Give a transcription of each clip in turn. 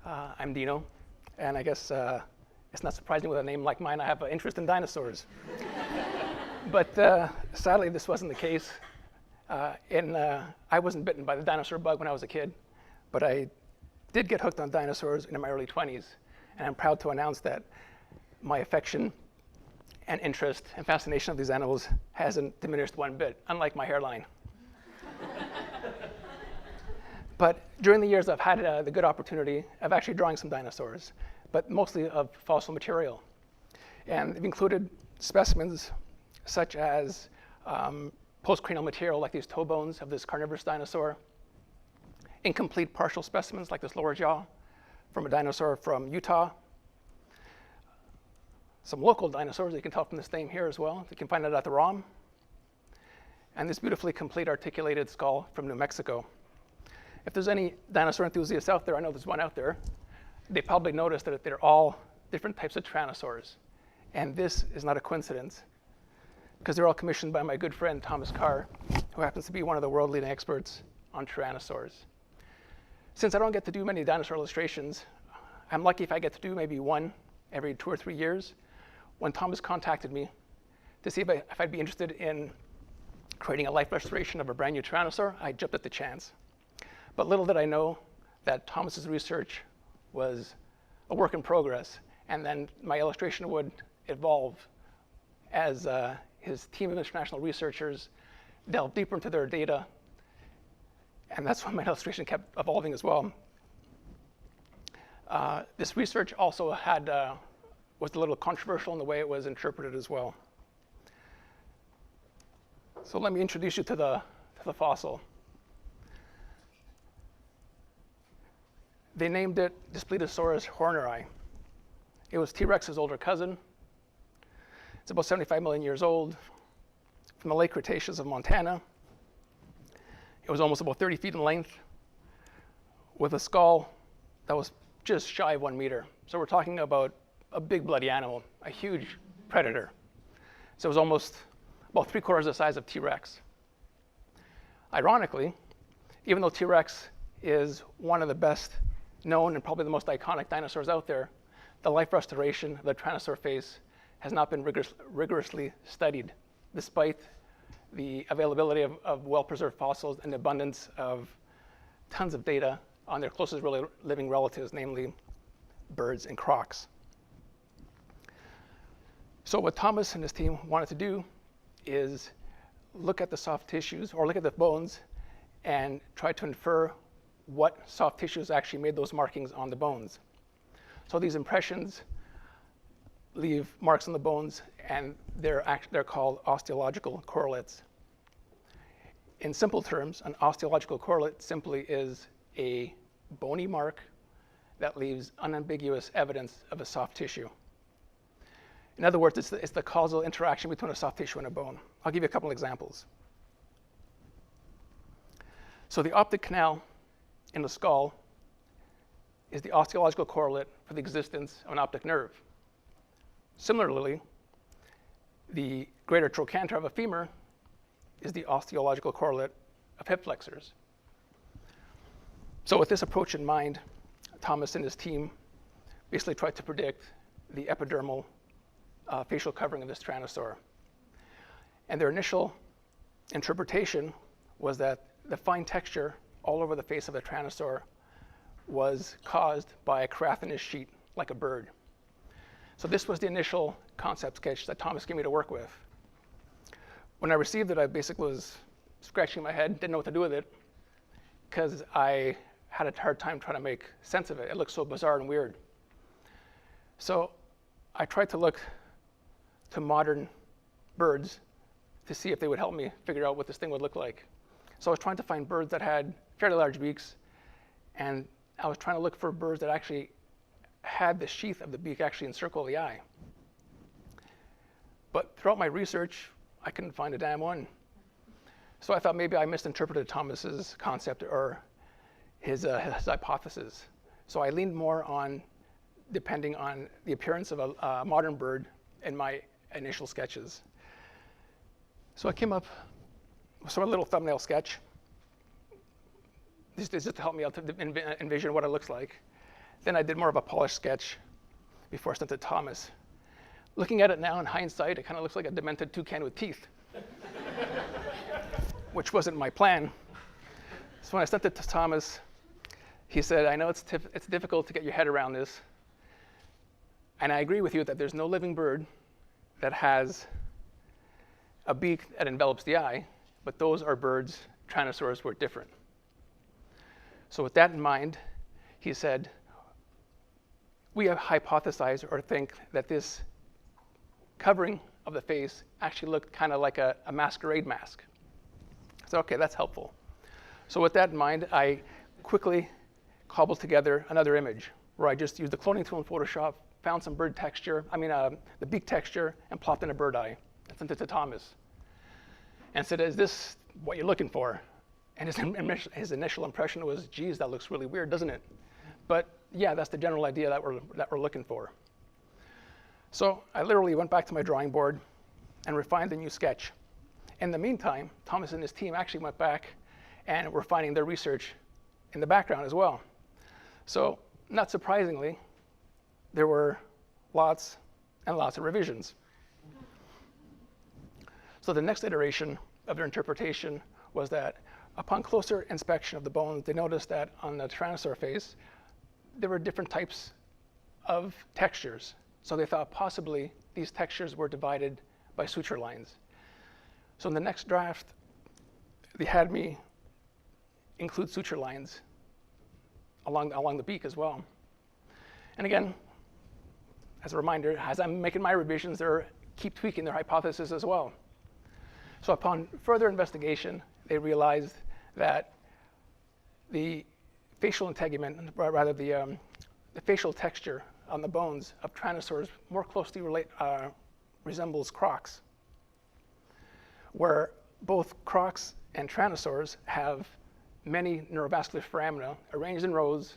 I'm Dino, and I guess it's not surprising with a name like mine, I have an interest in dinosaurs. But sadly, this wasn't the case. I wasn't bitten by the dinosaur bug when I was a kid, but I did get hooked on dinosaurs in my early 20s, and I'm proud to announce that my affection and interest and fascination of these animals hasn't diminished one bit, unlike my hairline. But during the years, I've had the good opportunity of actually drawing some dinosaurs, but mostly of fossil material. And they've included specimens such as postcranial material, like these toe bones of this carnivorous dinosaur, incomplete partial specimens, like this lower jaw, from a dinosaur from Utah, some local dinosaurs, you can tell from this name here as well. You can find it at the ROM, and this beautifully complete articulated skull from New Mexico. If there's any dinosaur enthusiasts out there, I know there's one out there, they probably noticed that they're all different types of Tyrannosaurs. And this is not a coincidence, because they're all commissioned by my good friend, Thomas Carr, who happens to be one of the world-leading experts on Tyrannosaurs. Since I don't get to do many dinosaur illustrations, I'm lucky if I get to do maybe one every 2 or 3 years. When Thomas contacted me to see if I'd be interested in creating a life restoration of a brand new Tyrannosaur, I jumped at the chance. But little did I know that Thomas's research was a work in progress, and then my illustration would evolve as his team of international researchers delved deeper into their data, and that's when my illustration kept evolving as well. This research also was a little controversial in the way it was interpreted as well. So let me introduce you to the fossil. They named it Displetosaurus horneri. It was T-Rex's older cousin. It's about 75 million years old, from the late Cretaceous of Montana. It was almost about 30 feet in length, with a skull that was just shy of 1 meter. So we're talking about a big bloody animal, a huge predator. So it was almost about 3/4 the size of T-Rex. Ironically, even though T-Rex is one of the best known and probably the most iconic dinosaurs out there, the life restoration of the Tyrannosaur face has not been rigorously studied, despite the availability of well-preserved fossils and the abundance of tons of data on their closest living relatives, namely birds and crocs. So what Thomas and his team wanted to do is look at the soft tissues, or look at the bones, and try to infer what soft tissues actually made those markings on the bones. So these impressions leave marks on the bones, and they're called osteological correlates. In simple terms, an osteological correlate simply is a bony mark that leaves unambiguous evidence of a soft tissue. In other words, it's the causal interaction between a soft tissue and a bone. I'll give you a couple examples. So the optic canal in the skull is the osteological correlate for the existence of an optic nerve. Similarly, the greater trochanter of a femur is the osteological correlate of hip flexors. So with this approach in mind, Thomas and his team basically tried to predict the epidermal facial covering of this Tyrannosaur. And their initial interpretation was that the fine texture all over the face of the Tyrannosaur was caused by a keratinous sheet, like a bird. So this was the initial concept sketch that Thomas gave me to work with. When I received it, I basically was scratching my head, didn't know what to do with it, because I had a hard time trying to make sense of it. It looked so bizarre and weird. So I tried to look to modern birds to see if they would help me figure out what this thing would look like. So I was trying to find birds that had fairly large beaks, and I was trying to look for birds that actually had the sheath of the beak actually encircle the eye. But throughout my research, I couldn't find a damn one. So I thought maybe I misinterpreted Thomas's concept or his hypothesis. So I leaned more on depending on the appearance of a modern bird in my initial sketches. So I came up with a little thumbnail sketch. This is just to help me out to envision what it looks like. Then I did more of a polished sketch before I sent it to Thomas. Looking at it now in hindsight, it kind of looks like a demented toucan with teeth, which wasn't my plan. So when I sent it to Thomas, he said, I know it's difficult to get your head around this, and I agree with you that there's no living bird that has a beak that envelops the eye, but those are birds, Tyrannosaurs, were different. So with that in mind, he said, we have hypothesized or think that this covering of the face actually looked kind of like a masquerade mask. So okay, that's helpful. So with that in mind, I quickly cobbled together another image where I just used the cloning tool in Photoshop, found some bird texture, the beak texture, and plopped in a bird eye. I sent it to Thomas and said, is this what you're looking for? And his initial impression was, geez, that looks really weird, doesn't it? But yeah, that's the general idea that we're looking for. So I literally went back to my drawing board and refined the new sketch. In the meantime, Thomas and his team actually went back and were finding their research in the background as well. So not surprisingly, there were lots and lots of revisions. So the next iteration of their interpretation was that upon closer inspection of the bones, they noticed that on the Tyrannosaur face, there were different types of textures. So they thought possibly these textures were divided by suture lines. So in the next draft, they had me include suture lines along the beak as well. And again, as a reminder, as I'm making my revisions, they keep tweaking their hypothesis as well. So upon further investigation, they realized that the facial integument, rather the facial texture on the bones of Tyrannosaurs more closely resembles crocs, where both crocs and Tyrannosaurs have many neurovascular foramina arranged in rows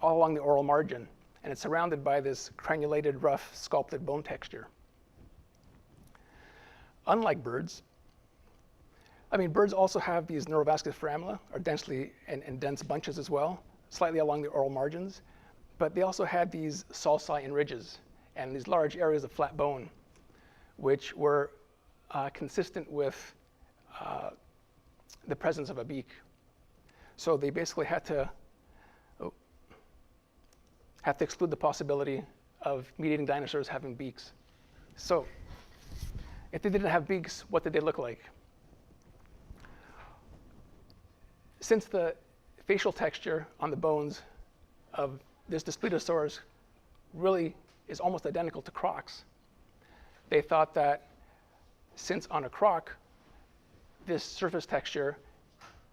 all along the oral margin, and it's surrounded by this crenulated, rough, sculpted bone texture. Unlike birds, birds also have these neurovascular foramina, or densely and dense bunches as well, slightly along the oral margins, but they also had these sulci and ridges and these large areas of flat bone, which were consistent with the presence of a beak. So they basically had to exclude the possibility of meat-eating dinosaurs having beaks. So if they didn't have beaks, what did they look like? Since the facial texture on the bones of this Daspletosaurus really is almost identical to crocs, they thought that since on a croc, this surface texture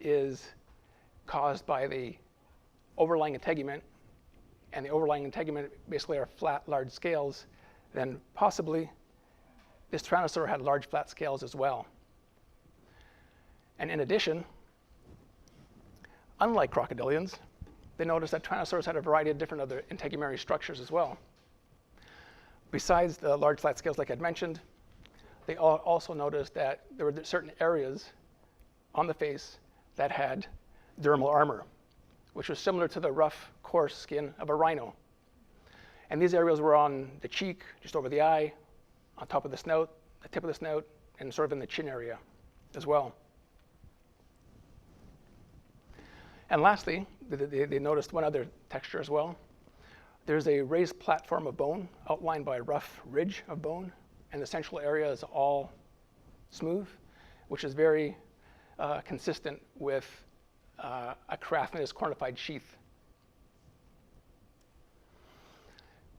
is caused by the overlying integument, and the overlying integument basically are flat, large scales, then possibly this Tyrannosaur had large, flat scales as well. And in addition, unlike crocodilians, they noticed that Tyrannosaurs had a variety of different other integumentary structures as well. Besides the large, flat scales like I'd mentioned, they also noticed that there were certain areas on the face that had dermal armor, which was similar to the rough, coarse skin of a rhino. And these areas were on the cheek, just over the eye, on top of the snout, the tip of the snout, and sort of in the chin area as well. And lastly, they noticed one other texture as well. There's a raised platform of bone outlined by a rough ridge of bone, and the central area is all smooth, which is very consistent with a Caraphonus cornified sheath.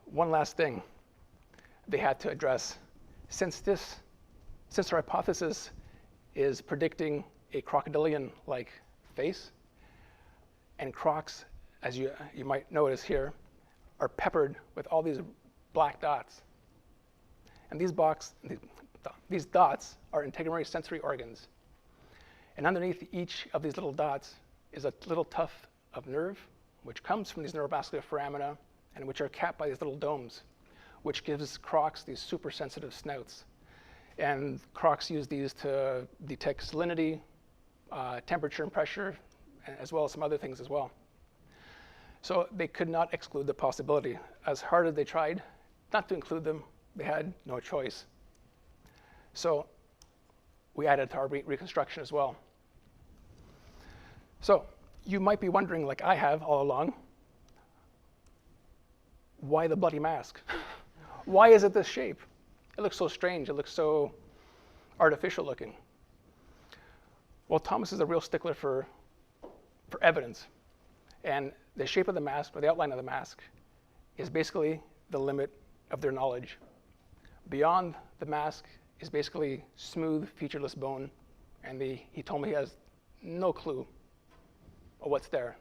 One last thing they had to address. Since our hypothesis is predicting a crocodilian-like face, and crocs, as you might notice here, are peppered with all these black dots. And these dots are integumentary sensory organs. And underneath each of these little dots is a little tuft of nerve, which comes from these neurovascular foramina, and which are capped by these little domes, which gives crocs these super sensitive snouts. And crocs use these to detect salinity, temperature and pressure, as well as some other things as well. So they could not exclude the possibility. As hard as they tried not to include them, they had no choice. So we added to our reconstruction as well. So you might be wondering, like I have all along, why the bloody mask? Why is it this shape? It looks so strange. It looks so artificial looking. Well, Thomas is a real stickler for evidence. And the shape of the mask, or the outline of the mask, is basically the limit of their knowledge. Beyond the mask is basically smooth, featureless bone, and he told me he has no clue of what's there.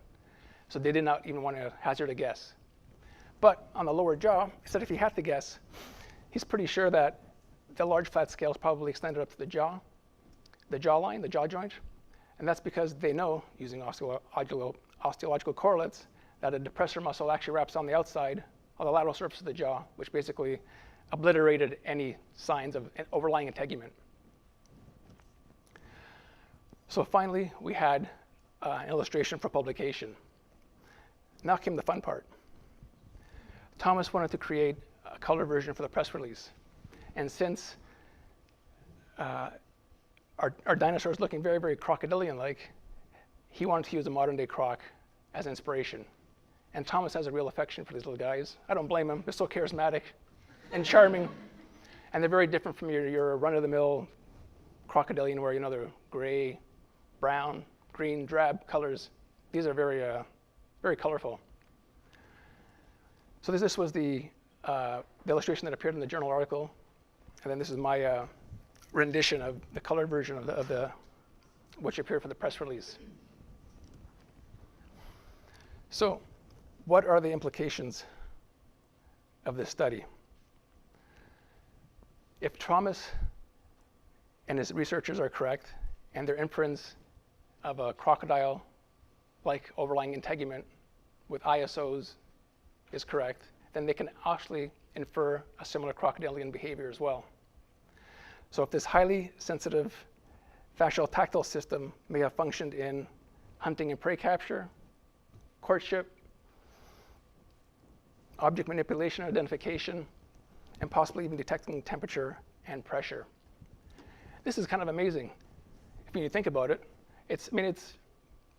So they did not even want to hazard a guess. But on the lower jaw, he said if he had to guess, he's pretty sure that the large flat scales probably extended up to the jawline, the jaw joint, and that's because they know, using osteological correlates, that a depressor muscle actually wraps on the outside of the lateral surface of the jaw, which basically obliterated any signs of an overlying integument. So finally, we had an illustration for publication. Now came the fun part. Thomas wanted to create a color version for the press release. And since our dinosaur is looking very, very crocodilian-like, he wanted to use a modern-day croc as inspiration. And Thomas has a real affection for these little guys. I don't blame him. They're so charismatic and charming. And they're very different from your run-of-the-mill crocodilian where, they're gray, brown, green, drab colors. These are very, very colorful. So this was the illustration that appeared in the journal article. And then this is my rendition of the colored version of the which appeared for the press release. So what are the implications of this study? If Thomas and his researchers are correct, and their inference of a crocodile-like overlying integument with ISOs is correct, then they can actually infer a similar crocodilian behavior as well. So if this highly sensitive fascial tactile system may have functioned in hunting and prey capture, courtship, object manipulation and identification, and possibly even detecting temperature and pressure. This is kind of amazing. If you think about it, it's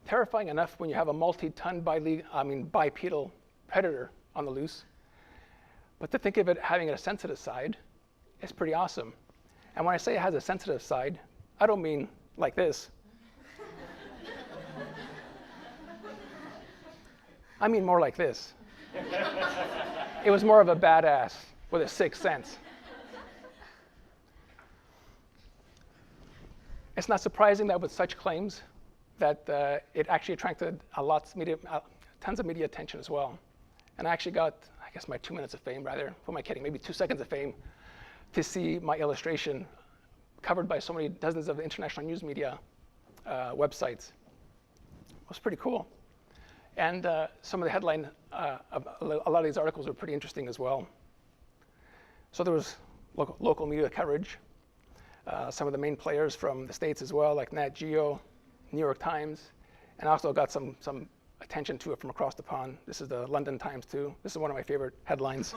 terrifying enough when you have a multi-ton bipedal predator on the loose. But to think of it having a sensitive side is pretty awesome. And when I say it has a sensitive side, I don't mean like this. I mean more like this. It was more of a badass with a sixth sense. It's not surprising that with such claims that it actually attracted tons of media attention as well. And I actually got, I guess, my 2 minutes of fame, rather. Who am I kidding? Maybe 2 seconds of fame to see my illustration covered by so many dozens of international news media websites. It was pretty cool. And some of the headline of a lot of these articles were pretty interesting as well. So there was local media coverage. Some of the main players from the States as well, like Nat Geo, New York Times, and I also got some attention to it from across the pond. This is the London Times too. This is one of my favorite headlines.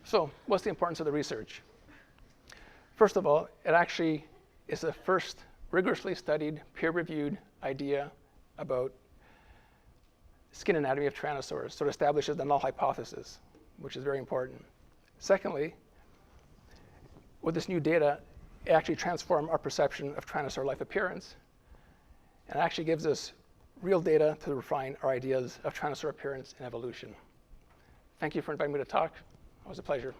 So what's the importance of the research? First of all, it actually is the first rigorously studied, peer-reviewed idea about skin anatomy of Tyrannosaurs, so it establishes the null hypothesis, which is very important. Secondly, with this new data, it actually transformed our perception of Tyrannosaur-like appearance, and it actually gives us real data to refine our ideas of Tyrannosaur appearance and evolution. Thank you for inviting me to talk. It was a pleasure.